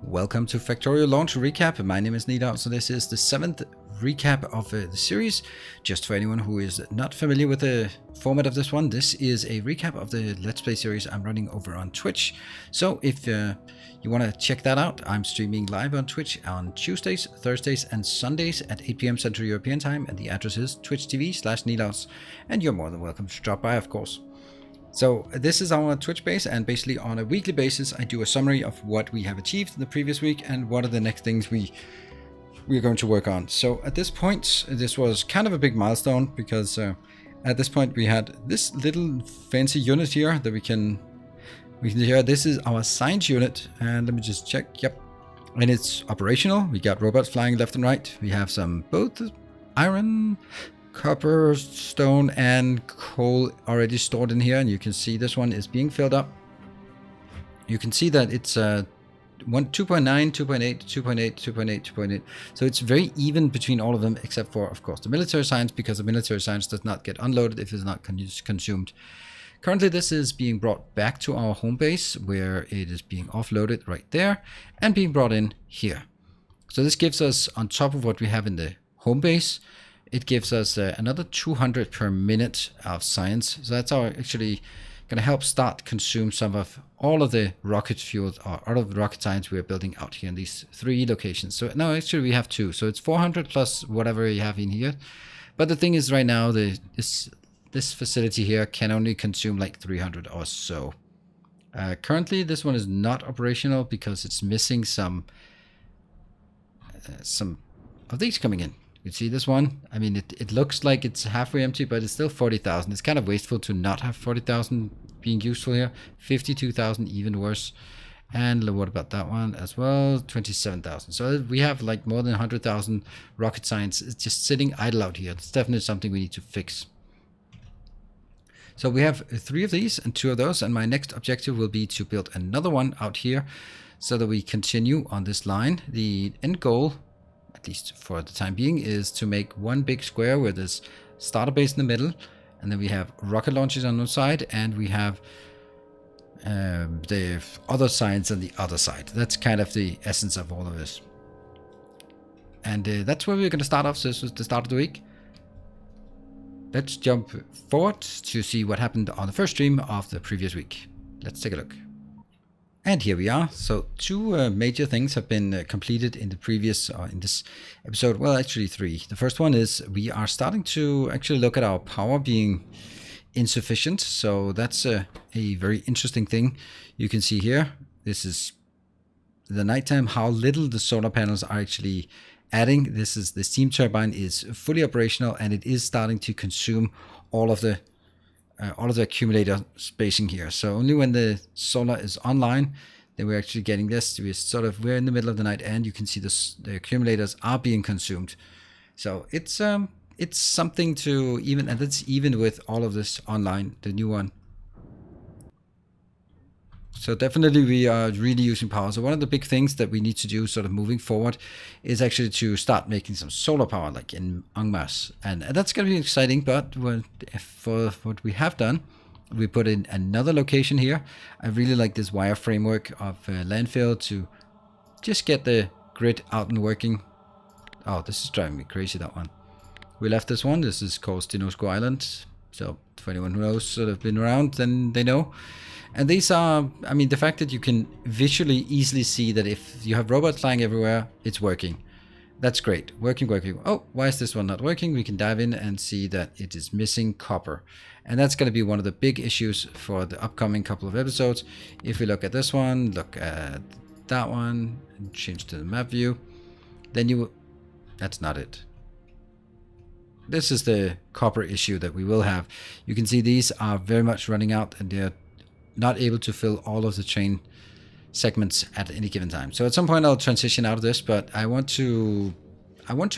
Welcome to Factorio Launch recap. My name is Nida. So this is the 7th recap of the series. Just for anyone who is not familiar with the format of this one, this is a recap of the Let's Play series I'm running over on Twitch. So if you want to check that out, I'm streaming live on Twitch on Tuesdays, Thursdays and Sundays at 8 PM Central European Time, and the address is twitch.tv/Nidaus, and you're more than welcome to drop by, of course. So this is our Twitch base, and basically on a weekly basis I do a summary of what we have achieved in the previous week and what are the next things we're going to work on. So at this point, this was kind of a big milestone because at this point we had this little fancy unit here that we can hear. This is our science unit, and let me just check. Yep, and it's operational. We got robots flying left and right. We have some both iron, copper, stone and coal already stored in here, and you can see this one is being filled up. You can see that it's 2.9, 2.8, 2.8, 2.8, 2.8. So it's very even between all of them, except for, of course, the military science, because the military science does not get unloaded if it's not consumed. Currently, this is being brought back to our home base, where it is being offloaded right there and being brought in here. So this gives us, on top of what we have in the home base, it gives us another 200 per minute of science. So that's actually going to help start consume some of all of the rocket fuel or all of the rocket science we're building out here in these 3 locations. So now actually we have 2. So it's 400 plus whatever you have in here. But the thing is, right now this facility here can only consume like 300 or so. Currently this one is not operational because it's missing some of these coming in. You see this one? I mean, it looks like it's halfway empty, but it's still 40,000. It's kind of wasteful to not have 40,000 being useful here. 52,000, even worse. And what about that one as well? 27,000. So we have like more than 100,000 rocket science. It's just sitting idle out here. It's definitely something we need to fix. So we have 3 of these and 2 of those, and my next objective will be to build another one out here so that we continue on this line. The end goal, at least for the time being, is to make one big square with this starter base in the middle, and then we have rocket launches on one side, and we have the other science on the other side. That's kind of the essence of all of this, and that's where we're going to start off. So this was the start of the week. Let's jump forward to see what happened on the first stream of the previous week. Let's take a look. And here we are. So 2 major things have been completed in the previous, in this episode. Well, actually 3. The first one is we are starting to actually look at our power being insufficient. So that's a very interesting thing. You can see here, this is the nighttime, how little the solar panels are actually adding. This is the steam turbine is fully operational, and it is starting to consume all of the accumulator spacing here. So only when the solar is online, then we're actually getting this. We're in the middle of the night, and you can see the accumulators are being consumed. So it's something to even, and that's even with all of this online, the new one. So definitely we are really using power. So one of the big things that we need to do sort of moving forward is actually to start making some solar power, like en masse. And that's going to be exciting, but for what we have done, we put in another location here. I really like this wire framework of landfill to just get the grid out and working. Oh, this is driving me crazy, that one. We left this one. This is called Stinosco Island. So for anyone who knows, sort of been around, then they know. And these are, I mean, the fact that you can visually easily see that if you have robots flying everywhere, it's working. That's great. Working. Oh, why is this one not working? We can dive in and see that it is missing copper. And that's going to be one of the big issues for the upcoming couple of episodes. If we look at this one, look at that one, and change to the map view, then that's not it. This is the copper issue that we will have. You can see these are very much running out, and they're not able to fill all of the train segments at any given time. So at some point I'll transition out of this, but I want to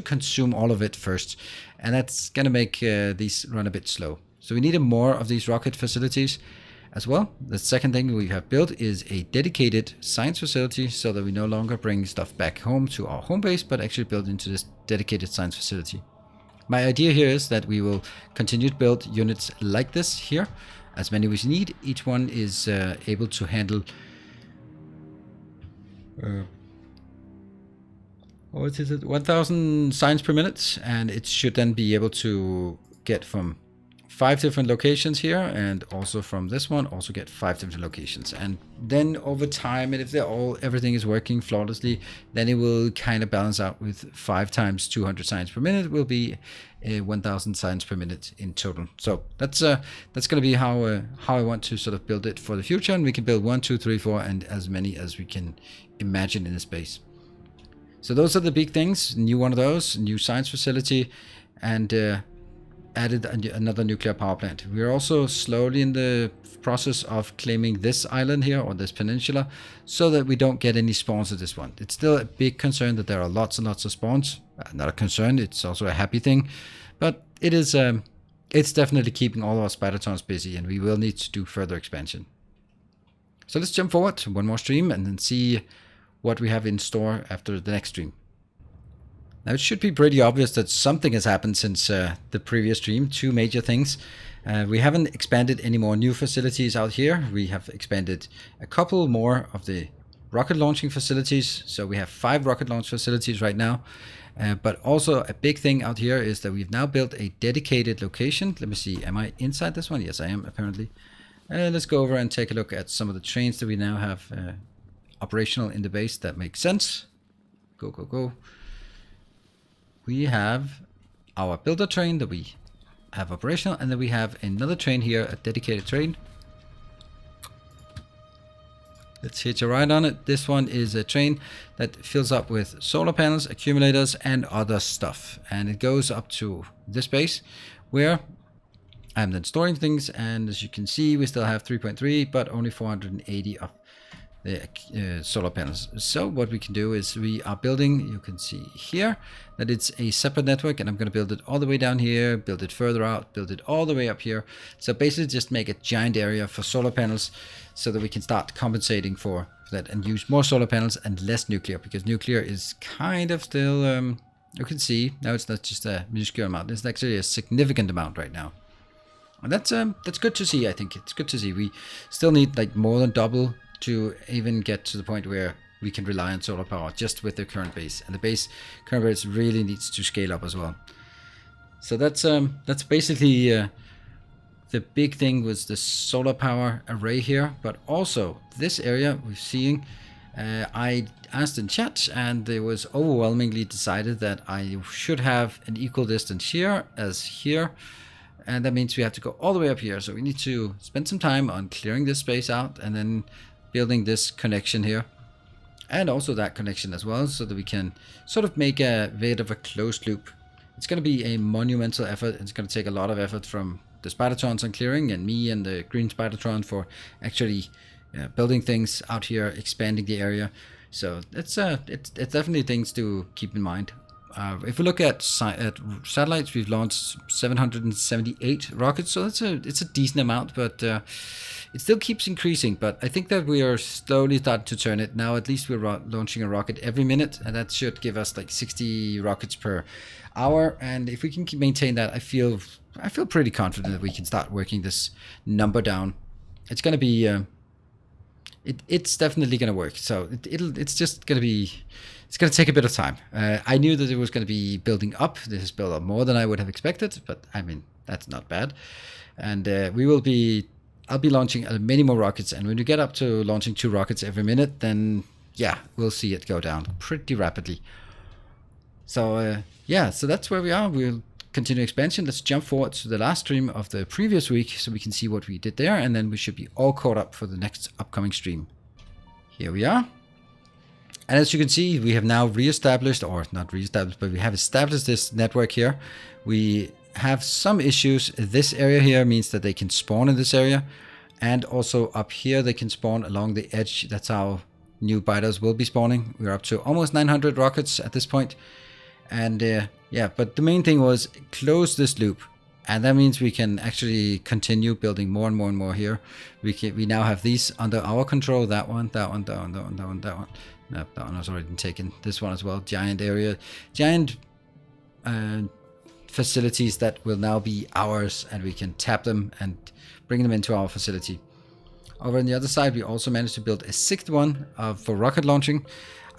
consume all of it first, and that's going to make these run a bit slow. So we need more of these rocket facilities as well. The second thing we have built is a dedicated science facility, so that we no longer bring stuff back home to our home base, but actually build into this dedicated science facility. My idea here is that we will continue to build units like this here, as many as we need. Each one is able to handle what is it, 1000 signs per minute, and it should then be able to get from 5 different locations here, and also from this one also get 5 different locations. And then over time, and if everything is working flawlessly, then it will kind of balance out with 5 times 200 signs per minute will be 1000 signs per minute in total. So that's going to be how I want to sort of build it for the future, and we can build 1, 2, 3, 4, and as many as we can imagine in the space. So those are the big things. New one of those, new science facility, and added another nuclear power plant. We're also slowly in the process of claiming this island here, or this peninsula, so that we don't get any spawns at this one. It's still a big concern that there are lots and lots of spawns. Not a concern, it's also a happy thing, but it is it's definitely keeping all our spider-trons busy, and we will need to do further expansion. So let's jump forward to one more stream and then see what we have in store after the next stream. Now it should be pretty obvious that something has happened since the previous stream. 2 major things. We haven't expanded any more new facilities out here. We have expanded a couple more of the rocket launching facilities. So we have 5 rocket launch facilities right now. But also a big thing out here is that we've now built a dedicated location. Let me see, am I inside this one? Yes, I am apparently. Let's go over and take a look at some of the trains that we now have operational in the base. That makes sense. Go, go, go. We have our builder train that we have operational, and then we have another train here, a dedicated train. Let's hitch a ride on it. This one is a train that fills up with solar panels, accumulators, and other stuff. And it goes up to this base where I'm then storing things. And as you can see, we still have 3.3, but only 480 of the solar panels. So what we can do is we are building, you can see here that it's a separate network, and I'm going to build it all the way down here, build it further out, build it all the way up here. So basically just make a giant area for solar panels so that we can start compensating for that and use more solar panels and less nuclear, because nuclear is kind of still, you can see now it's not just a minuscule amount, it's actually a significant amount right now. And that's good to see. I think it's good to see. We still need like more than double to even get to the point where we can rely on solar power just with the current base, and the current base really needs to scale up as well. So that's basically the big thing was the solar power array here, but also this area we're seeing. I asked in chat, and it was overwhelmingly decided that I should have an equal distance here as here. And that means we have to go all the way up here. So we need to spend some time on clearing this space out and then building this connection here. And also that connection as well, so that we can sort of make a bit of a closed loop. It's going to be a monumental effort. It's going to take a lot of effort from the Spider-Trons on clearing, and me and the green Spider-Tron for actually building things out here, expanding the area. So it's definitely things to keep in mind. If we look at satellites, we've launched 778 rockets, so it's a decent amount, but it still keeps increasing. But I think that we are slowly starting to turn it. Now at least we're launching a rocket every minute, and that should give us like 60 rockets per hour. And if we can maintain that, I feel pretty confident that we can start working this number down. It's going to be it's definitely going to work. So it's just going to be. It's going to take a bit of time. I knew that it was going to be building up. This is built up more than I would have expected, but I mean, that's not bad. And I'll be launching many more rockets. And when we get up to launching 2 rockets every minute, then yeah, we'll see it go down pretty rapidly. So yeah, so that's where we are. We'll continue expansion. Let's jump forward to the last stream of the previous week so we can see what we did there. And then we should be all caught up for the next upcoming stream. Here we are. And as you can see, we have now re-established, or not re-established, but we have established this network here. We have some issues. This area here means that they can spawn in this area. And also up here, they can spawn along the edge. That's how new biters will be spawning. We're up to almost 900 rockets at this point. And yeah, but the main thing was close this loop. And that means we can actually continue building more and more and more here. We now have these under our control. That one, that one, that one, that one, that one, that one. No, that one has already been taken. This one as well. Giant area. Giant facilities that will now be ours, and we can tap them and bring them into our facility. Over on the other side, we also managed to build a 6th one for rocket launching.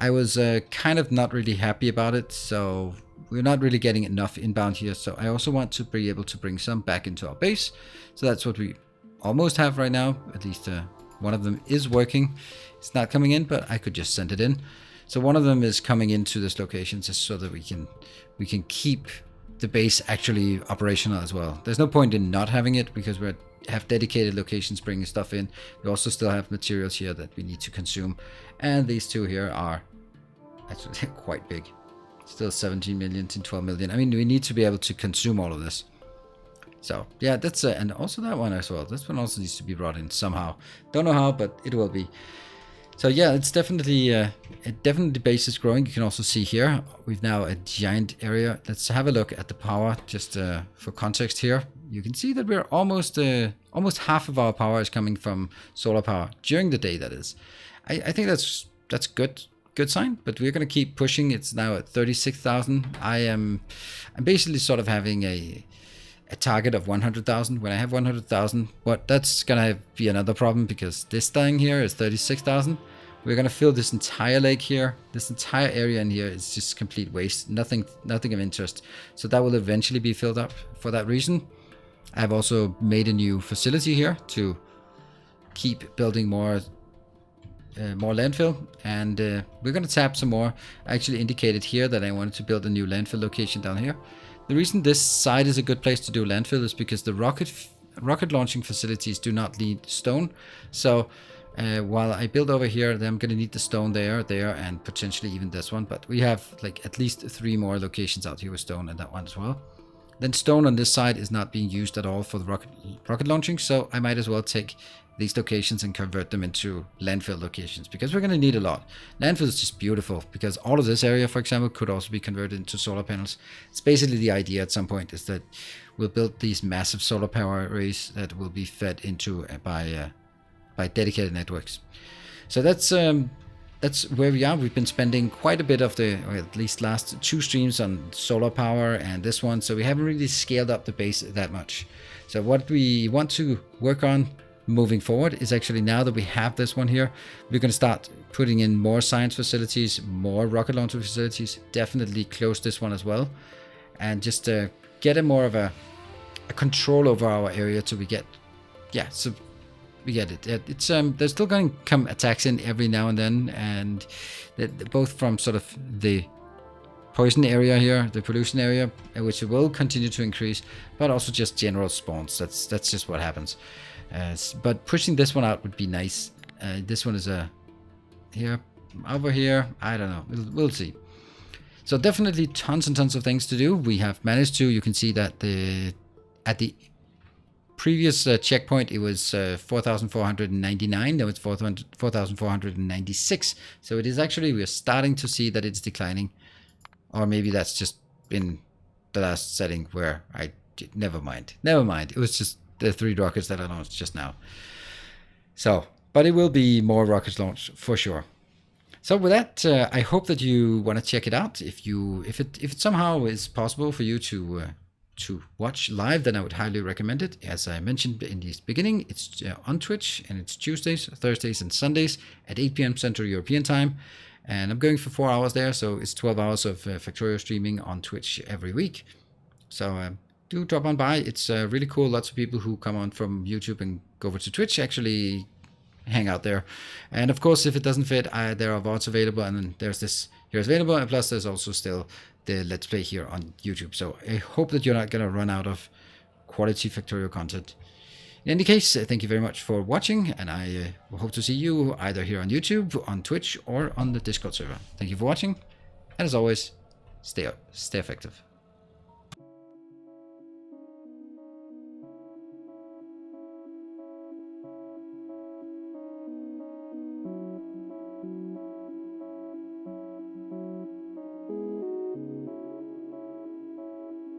I was kind of not really happy about it, so we're not really getting enough inbound here. So I also want to be able to bring some back into our base. So that's what we almost have right now. At least one of them is working. It's not coming in, but I could just send it in. So one of them is coming into this location just so that we can keep the base actually operational as well. There's no point in not having it because we have dedicated locations bringing stuff in. We also still have materials here that we need to consume. And these two here are actually quite big. Still 17 million to 12 million. I mean, we need to be able to consume all of this. So yeah, that's and also that one as well. This one also needs to be brought in somehow. Don't know how, but it will be. So yeah, it's definitely the base is growing. You can also see here we've now a giant area. Let's have a look at the power just for context here. You can see that we're almost half of our power is coming from solar power during the day. That is, I think that's good sign. But we're gonna keep pushing. It's now at 36,000. I'm basically sort of having a target of 100,000. When I have 100,000, that's gonna be another problem because this thing here is 36,000. We're gonna fill this entire lake here. This entire area in here is just complete waste. Nothing of interest. So that will eventually be filled up. For that reason, I've also made a new facility here to keep building more landfill, and we're gonna tap some more. I actually indicated here that I wanted to build a new landfill location down here. The reason this side is a good place to do landfill is because the rocket launching facilities do not need stone. So while I build over here, then I'm going to need the stone there, and potentially even this one. But we have like at least 3 more locations out here with stone, and that one as well. Then stone on this side is not being used at all for the rocket launching. So I might as well take these locations and convert them into landfill locations because we're going to need a lot. Landfill is just beautiful because all of this area, for example, could also be converted into solar panels. It's basically the idea at some point is that we'll build these massive solar power arrays that will be fed into by dedicated networks. So that's where we are. We've been spending quite a bit of or at least last 2 streams on solar power and this one. So we haven't really scaled up the base that much. So what we want to work on moving forward is actually now that we have this one here, we're going to start putting in more science facilities, more rocket launcher facilities, definitely close this one as well, and just get a more of a control over our area till we get, so we get it. It's there's still going to come attacks in every now and then, and both from sort of the poison area here, the pollution area, which will continue to increase, but also just general spawns. That's just what happens. But pushing this one out would be nice. This one is here, over here. I don't know. We'll see. So definitely tons and tons of things to do. We have managed to. You can see that at the previous checkpoint it was 4,499. Now it's 4,496. So it is actually, we're starting to see that it's declining, or maybe that's just in the last setting where I did. Never mind. It was just the 3 rockets that I launched just now. So, but it will be more rockets launched for sure. So with that, I hope that you want to check it out. If it somehow is possible for you to watch live, then I would highly recommend it. As I mentioned in the beginning, it's on Twitch, and it's Tuesdays, Thursdays, and Sundays at 8 p.m. Central European Time. And I'm going for 4 hours there, so it's 12 hours of Factorio streaming on Twitch every week. So do drop on by. It's really cool. Lots of people who come on from YouTube and go over to Twitch actually hang out there. And of course, if it doesn't fit, there are VODs available, and then there's this here available, and plus there's also still the Let's Play here on YouTube. So I hope that you're not going to run out of quality Factorio content. In any case, thank you very much for watching, and I hope to see you either here on YouTube, on Twitch, or on the Discord server. Thank you for watching, and as always, stay effective.